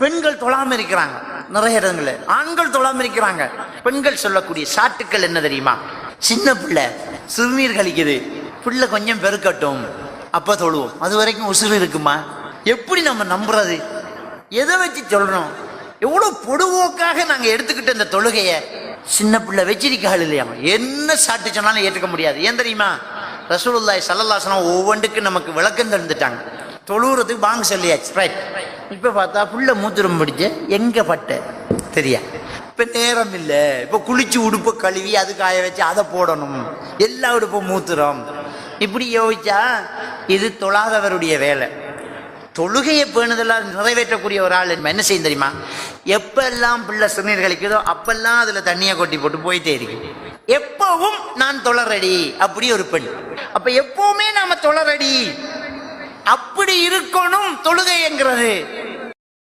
பெண்கள் தொழாம இருக்கிறாங்க நிறைய இடங்கள்ல, ஆண்கள் தொழாம இருக்கிறாங்க. பெண்கள் சொல்லக்கூடிய சாட்டுக்கள் என்ன தெரியுமா? சின்ன பிள்ளை சிறுநீர் கழிக்குது, பிள்ளை கொஞ்சம் பெருக்கட்டும் அப்ப தொழுவோம், அது வரைக்கும் உசுறு இருக்குமா? எப்படி நம்ம நம்புறது? எதை வச்சு சொல்றோம்? எவ்வளவு பொடுவோக்காக நாங்க எடுத்துக்கிட்ட இந்த தொழுகைய. சின்ன பிள்ளை வச்சிருக்காள் இல்லையா, என்ன சாட்டு சொன்னாலும் ஏற்றுக்க முடியாது. ஏன் தெரியுமா? ரசூலுல்லாஹி ஸல்லல்லாஹு அலைஹி வஸல்லம் ஒவ்வொன்றுக்கு நமக்கு விளக்கம் தந்துட்டாங்க. தொழுறதுக்கு வாங்க சொல்லியாச்சு, ரைட். இப்ப பார்த்தா புள்ள மூத்திரம் பிடிச்ச எங்க பட்ட தெரியா, இப்ப நேரம் இல்லை, இப்ப குளிச்சு உடுப்பு கழுவி அது காய வச்சு அதை போடணும், எல்லா உடுப்பும் மூத்திரம். இப்படி யோசிச்சா இது தொழாதவருடைய வேலை. தொழுகையை பேணுதெல்லாம் நிறைவேற்றக்கூடிய ஒரு ஆள் என்ன செய்யும் தெரியுமா? எப்பெல்லாம் பிள்ளை சிறுநீர் கழிக்குதோ அப்பெல்லாம் அதுல தண்ணியை கொட்டி போட்டு போயிட்டே இருக்கு. எப்பவும் நான் தொழறடி அப்படி ஒரு பெண். அப்ப எப்பவுமே நாம தொழறடி அப்படி இருக்கணும் தொழுகை என்கிறது.